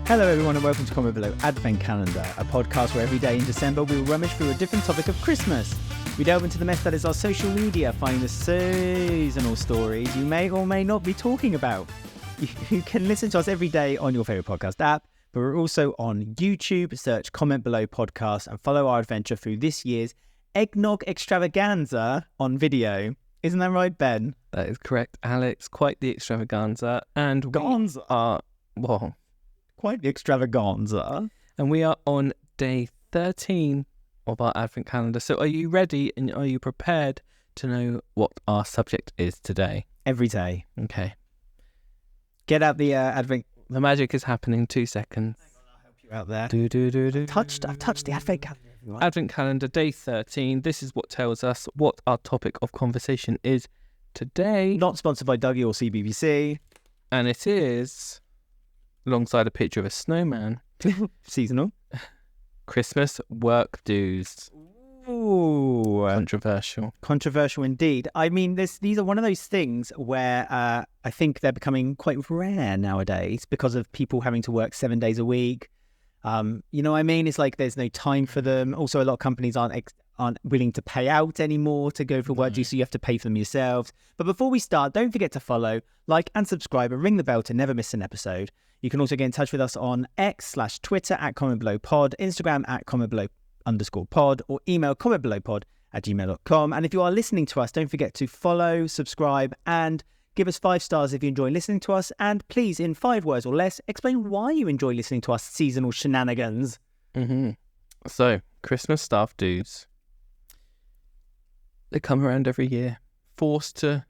Hello everyone and welcome to Comment Below Advent Calendar, a podcast where every day in December we will rummage through a different topic of Christmas. We delve into the mess that is our social media, finding the seasonal stories you may or may not be talking about. You can listen to us every day on your favourite podcast app, but we're also on YouTube. Search Comment Below Podcast and follow our adventure through this year's Eggnog Extravaganza on video. Isn't that right, Ben? That is correct, Alex. Quite the extravaganza. And Gonza. Quite the extravaganza. And we are on day 13 of our Advent calendar. So are you ready and are you prepared to know what our subject is today? Every day. Okay. Get out the Advent. The magic is happening. 2 seconds. Hang on, I'll help you out there. I've touched the Advent calendar. Everyone. Advent calendar, day 13. This is what tells us what our topic of conversation is today. Not sponsored by Dougie or CBBC. And it is, alongside a picture of a snowman, Seasonal. Christmas work dues. Ooh. Controversial indeed. I mean, these are one of those things where I think they're becoming quite rare nowadays because of people having to work 7 days a week. You know what I mean? It's like there's no time for them. Also, a lot of companies aren't willing to pay out anymore to go for work due, so you have to pay for them yourselves. But before we start, don't forget to follow, like and subscribe and ring the bell to never miss an episode. You can also get in touch with us on X/Twitter at CommentBelowPod, Instagram at CommentBelow_pod, or email commentbelowpod@gmail.com. And if you are listening to us, don't forget to follow, subscribe, and give us 5 stars if you enjoy listening to us. And please, in 5 words or less, explain why you enjoy listening to us seasonal shenanigans. So, Christmas staff dues. They come around every year, forced to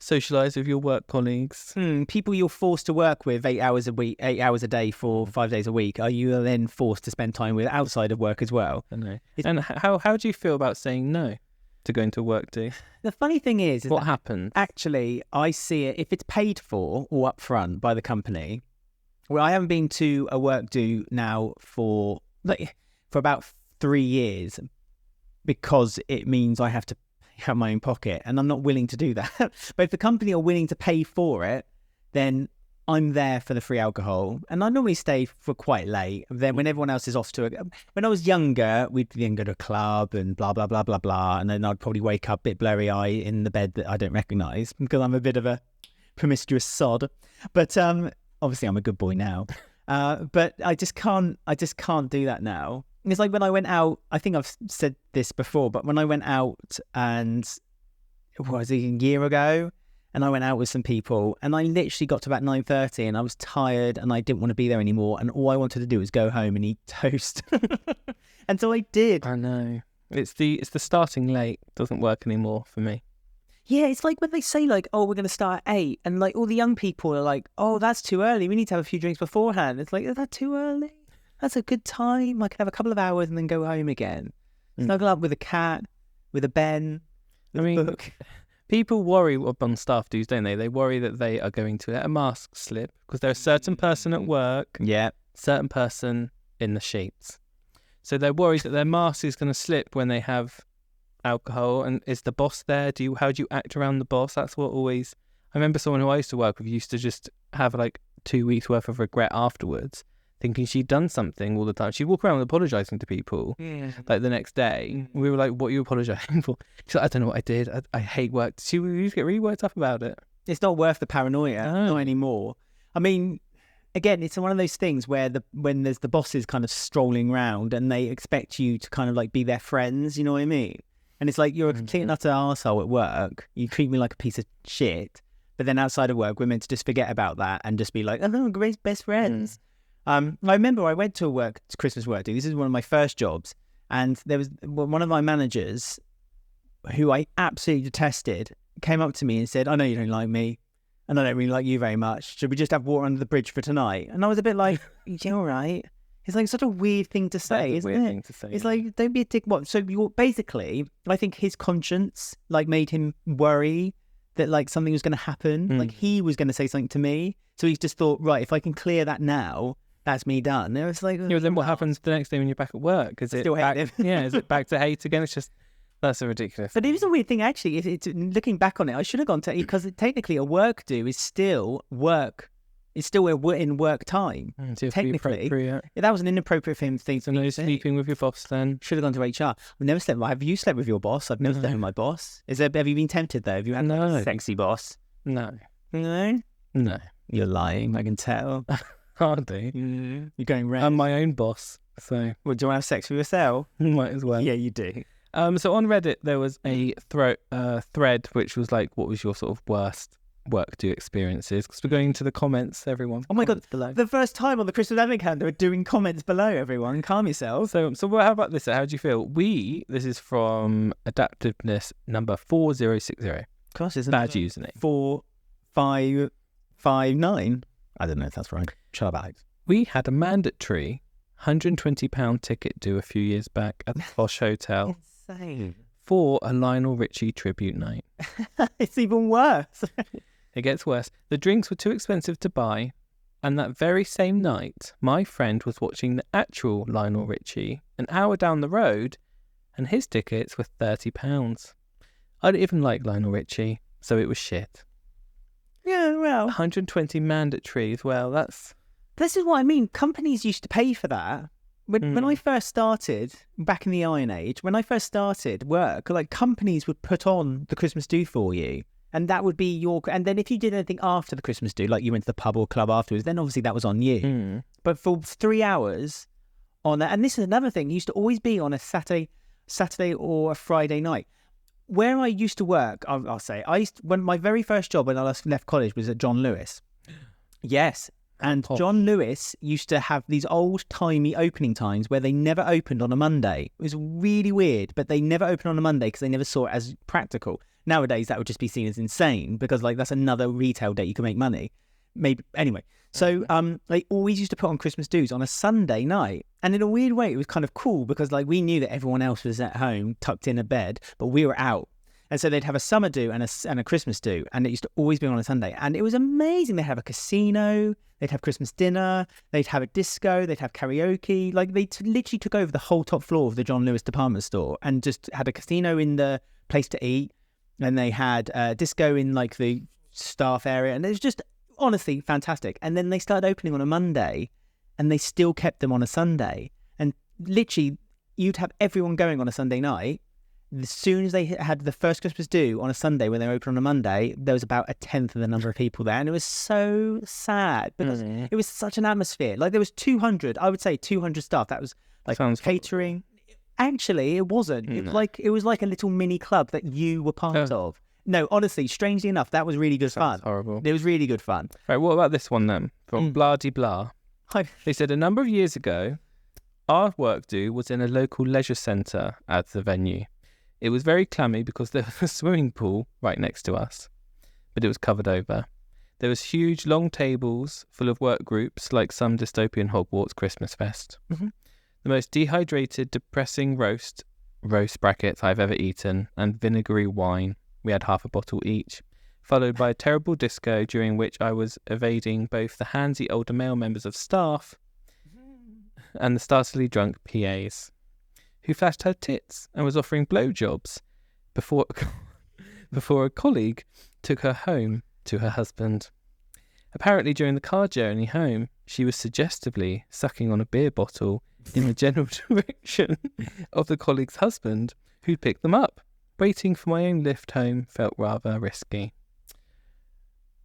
socialise with your work colleagues. People you're forced to work with 8 hours a week, 8 hours a day for 5 days a week. Are you then forced to spend time with outside of work as well? I know. And how do you feel about saying no to going to work do? The funny thing is what happens? Actually, I see it if it's paid for or upfront by the company. Well, I haven't been to a work do now for about 3 years because it means I have to out my own pocket, and I'm not willing to do that. But if the company are willing to pay for it, then I'm there for the free alcohol, and I normally stay for quite late. Then when everyone else is off to when I was younger, we'd then go to a club and blah blah blah blah blah, and then I'd probably wake up a bit blurry-eyed in the bed that I don't recognise because I'm a bit of a promiscuous sod. But obviously I'm a good boy now. But I just can't do that now. It's like when I went out, I think I've said this before, but when I went out and a year ago, and I went out with some people and I literally got to about 9:30 and I was tired and I didn't want to be there anymore. And all I wanted to do was go home and eat toast. And so I did. I know. It's the starting late doesn't work anymore for me. Yeah, it's like when they say like, oh, we're going to start at 8 and like all the young people are like, oh, that's too early. We need to have a few drinks beforehand. It's like, is that too early? That's a good time. I can have a couple of hours and then go home again. Snuggle up with a cat, with a Ben, with a book. People worry on staff dues, don't they? They worry that they are going to let a mask slip because there's a certain person at work, certain person in the sheets. So they're worried that their mask is going to slip when they have alcohol. And is the boss there? How do you act around the boss? That's what always... I remember someone who I used to work with used to just have like 2 weeks worth of regret afterwards, thinking she'd done something all the time. She'd walk around apologising to people, like the next day. We were like, what are you apologising for? She's like, I don't know what I did. I hate work. She used to get really worked up about it. It's not worth the paranoia, not anymore. I mean, again, it's one of those things where when there's the bosses kind of strolling around and they expect you to kind of like be their friends, you know what I mean? And it's like, you're a complete and utter arsehole at work. You treat me like a piece of shit. But then outside of work, we're meant to just forget about that and just be like, oh, great best friends. I remember I went to a Christmas work do. This is one of my first jobs. And there was one of my managers who I absolutely detested came up to me and said, I know you don't like me and I don't really like you very much. Should we just have water under the bridge for tonight? And I was a bit like, you're all right. It's like such a weird thing to say, isn't it? It's like, don't be a dick. What? So you're basically, I think his conscience like made him worry that like something was going to happen. Like he was going to say something to me. So he just thought, right, if I can clear that now, that's me done. It was like, then what happens the next day when you're back at work? Is it still back, hate him? is it back to hate again? It's just, that's a ridiculous. But it was a weird thing actually. Looking back on it, I should have gone to, because technically a work do is still work It's still in work time. Technically, that was an inappropriate thing. So no sleeping with your boss then? Should have gone to HR. I've never slept. Have you slept with your boss? I've never slept with my boss. Have you been tempted though? Have you had a sexy boss? No. No? No. You're lying, I can tell. Hardly. You're going red. I'm my own boss, so... Well, do you want to have sex with yourself? Might as well. Yeah, you do. So on Reddit, there was a thread which was like, what was your sort of worst work do experiences? Because we're going into the comments, everyone. Oh my God, below. The first time on the Christmas Advent calendar, we're doing comments below, everyone. Calm yourself. So how about this? How do you feel? This is from Adaptiveness number 4060. Gosh, isn't bad username. 4559. I don't know if that's right. Shut up, Alex. We had a mandatory £120 ticket due a few years back at the Posh Hotel. Insane. For a Lionel Richie tribute night. It's even worse. It gets worse. The drinks were too expensive to buy, and that very same night, my friend was watching the actual Lionel Richie an hour down the road, and his tickets were £30. I don't even like Lionel Richie, so it was shit. Yeah, well... 120 mandatory as well, This is what I mean. Companies used to pay for that. When I first started, back in the Iron Age, when I first started work, like companies would put on the Christmas do for you. And that would be your... And then if you did anything after the Christmas do, like you went to the pub or club afterwards, then obviously that was on you. But for 3 hours on that... And this is another thing. It used to always be on a Saturday or a Friday night. Where I used to work, I'll say, when my very first job when I left college was at John Lewis. Yes. And John Lewis used to have these old-timey opening times where they never opened on a Monday. It was really weird, but they never opened on a Monday because they never saw it as practical. Nowadays, that would just be seen as insane because, like, that's another retail day you can make money. Maybe anyway. So they always used to put on Christmas do's on a Sunday night. And in a weird way, it was kind of cool because, like, we knew that everyone else was at home, tucked in a bed, but we were out. And so they'd have a summer do and a Christmas do, and it used to always be on a Sunday. And it was amazing. They'd have a casino, they'd have Christmas dinner, they'd have a disco, they'd have karaoke. Like, they literally took over the whole top floor of the John Lewis department store and just had a casino in the place to eat. And they had a disco in, like, the staff area. And it was just, honestly, fantastic. And then they started opening on a Monday, and they still kept them on a Sunday. And literally, you'd have everyone going on a Sunday night. As soon as they had the first Christmas do on a Sunday when they were open on a Monday, there was about 1/10 of the number of people there. And it was so sad because it was such an atmosphere. Like, there was 200 staff. That was like catering. Actually, it wasn't. It was like a little mini club that you were part of. No, honestly, strangely enough, that was really good fun. Horrible. It was really good fun. Right, what about this one then? From Blah de Blah. They said a number of years ago, our work do was in a local leisure centre at the venue. It was very clammy because there was a swimming pool right next to us, but it was covered over. There was huge long tables full of work groups like some dystopian Hogwarts Christmas fest. The most dehydrated, depressing roast brackets I've ever eaten, and vinegary wine. We had half a bottle each, followed by a terrible disco during which I was evading both the handsy older male members of staff and the startlingly drunk PAs, who flashed her tits and was offering blowjobs before a colleague took her home to her husband. Apparently, during the car journey home, she was suggestively sucking on a beer bottle in the general direction of the colleague's husband, who'd picked them up. Waiting for my own lift home felt rather risky.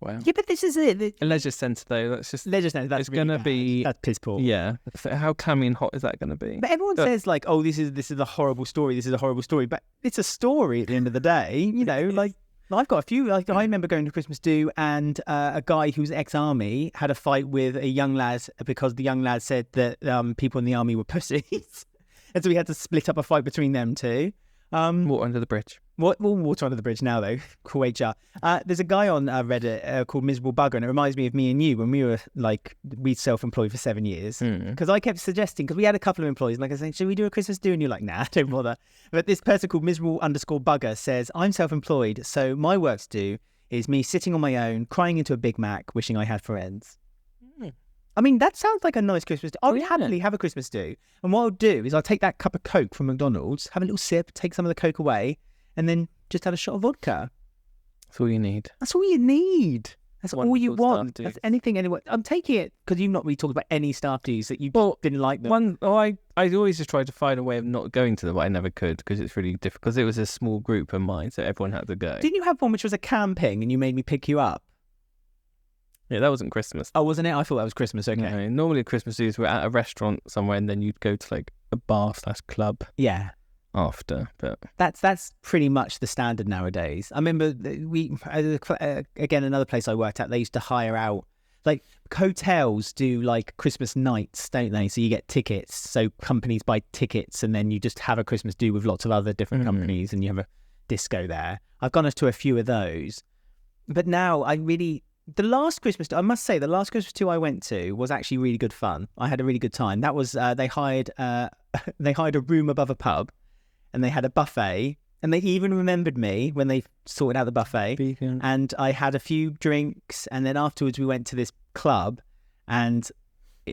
Wow. Yeah, but this is it. A leisure centre, though. That's just leisure centre. That's it's really going to be. That's piss poor. Yeah. So how clammy and hot is that going to be? But everyone says, like, "Oh, this is a horrible story. This is a horrible story." But it's a story at the end of the day. You know, like, I've got a few. Like, I remember going to Christmas do, and a guy who was ex-army had a fight with a young lad because the young lad said that people in the army were pussies, and so we had to split up a fight between them two. Water under the bridge. Water under the bridge now, though. Cool. There's a guy on Reddit called Miserable Bugger, and it reminds me of me and you when we were, like, we self-employed for 7 years. Because I kept suggesting, because we had a couple of employees, like I said, should we do a Christmas do? And you're like, nah, don't bother. But this person called Miserable_Bugger says, I'm self-employed, so my work to do is me sitting on my own, crying into a Big Mac, wishing I had friends. I mean, that sounds like a nice Christmas do. I would happily have a Christmas do. And what I'll do is I'll take that cup of Coke from McDonald's, have a little sip, take some of the Coke away, and then just have a shot of vodka. That's all you need. That's all you need. That's all you want. That's anything anyone. I'm taking it because you've not really talked about any staff dues that you didn't like them. I always just tried to find a way of not going to them, but I never could because it's really difficult. Because it was a small group of mine, so everyone had to go. Didn't you have one which was a camping and you made me pick you up? Yeah, that wasn't Christmas. Oh, wasn't it? I thought that was Christmas. Okay. No, normally Christmas dues were at a restaurant somewhere, and then you'd go to like a bar/club. Yeah. After, but that's pretty much the standard nowadays. I remember again, another place I worked at, they used to hire out, like hotels do like Christmas nights, don't they? So you get tickets, so companies buy tickets, and then you just have a Christmas do with lots of other different companies, and you have a disco there. I've gone to a few of those, but now the last Christmas do, I must say, the last Christmas do I went to was actually really good fun. I had a really good time. That was they hired a room above a pub. And they had a buffet, and they even remembered me when they sorted out the buffet. Vegan. And I had a few drinks, and then afterwards we went to this club, and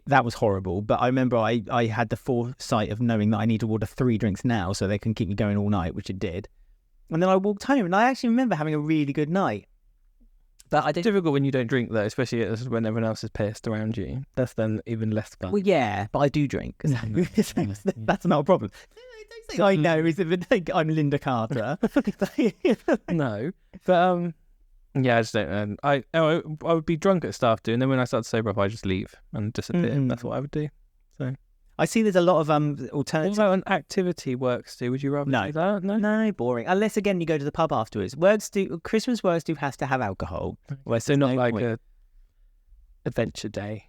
that was horrible. But I remember I had the foresight of knowing that I need to order 3 drinks now so they can keep me going all night, which it did. And then I walked home, and I actually remember having a really good night. But it's difficult when you don't drink, though, especially when everyone else is pissed around you. That's then even less fun. Well, yeah, but I do drink. That's not a problem. Don't say I know is if they think I'm Linda Carter. No, but yeah, I just don't. I would be drunk at staff do, and then when I start to sober up, I just leave and disappear. That's what I would do. So I see there's a lot of alternative. What about an activity works do? Would you rather do that? No, boring. Unless again you go to the pub afterwards. Christmas works do has to have alcohol. So not like a adventure day.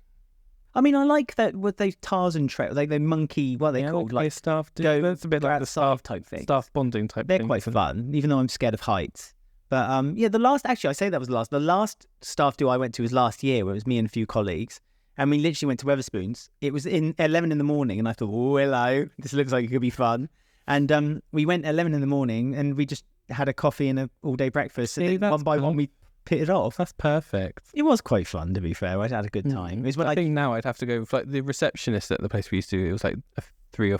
I mean, I like that with those Tarzan trail, like the monkey, what are they called? Like staff do. It's a bit like the staff type thing. Staff bonding type They're thing. quite fun, even though I'm scared of heights. But the last, actually, I say that was the last. The last staff do I went to was last year, where it was me and a few colleagues. And we literally went to Wetherspoons. It was in 11 in the morning, and I thought, oh, hello, this looks like it could be fun. And we went 11 in the morning, and we just had a coffee and an all-day breakfast. See, and one by one, we pitted off. That's perfect. It was quite fun, to be fair. I had a good time. It was when I think now I'd have to go with like the receptionist at the place we used to. It was like 3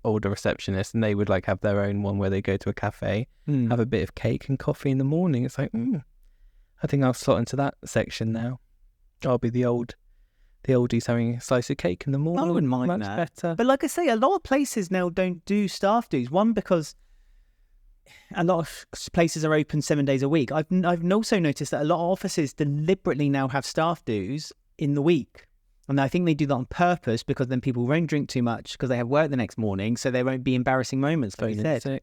older receptionists, and they would like have their own one where they go to a cafe, have a bit of cake and coffee in the morning. It's like, I think I'll slot into that section now. I'll be the oldies having a slice of cake in the morning. I wouldn't mind much that. Better. But like I say, a lot of places now don't do staff dues. One, because a lot of places are open 7 days a week. I've also noticed that a lot of offices deliberately now have staff dues in the week. And I think they do that on purpose because then people won't drink too much because they have work the next morning, so there won't be embarrassing moments, like you said.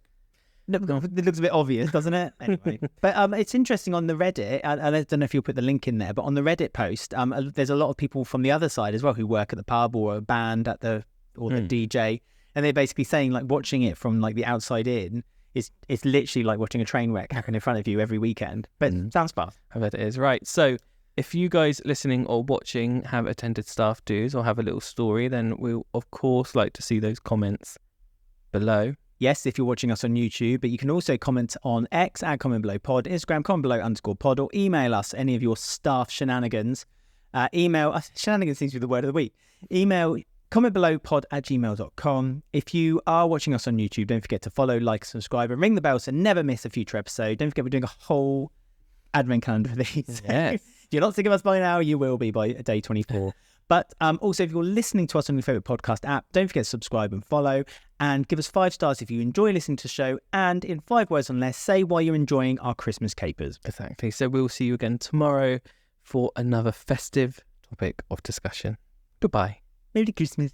No, it looks a bit obvious, doesn't it? Anyway, but it's interesting on the Reddit. I don't know if you'll put the link in there, but on the Reddit post, there's a lot of people from the other side as well who work at the pub or a band at the DJ, and they're basically saying like watching it from like the outside in it's literally like watching a train wreck happen in front of you every weekend. But sounds fun. I bet it is. Right. So if you guys listening or watching have attended staff dues or have a little story, then we'll of course like to see those comments below. Yes, if you're watching us on YouTube, but you can also comment on X at commentbelowpod, Instagram commentbelow_pod, or email us any of your staff shenanigans. Shenanigans seems to be the word of the week. Email commentbelowpod@gmail.com. If you are watching us on YouTube, don't forget to follow, like, subscribe, and ring the bell so never miss a future episode. Don't forget we're doing a whole advent calendar for these. Yes. If you're not sick of us by now, you will be by day 24. But also, if you're listening to us on your favourite podcast app, don't forget to subscribe and follow, and give us 5 stars if you enjoy listening to the show, and in 5 words or less, say why you're enjoying our Christmas capers. Exactly. So we'll see you again tomorrow for another festive topic of discussion. Goodbye. Merry Christmas.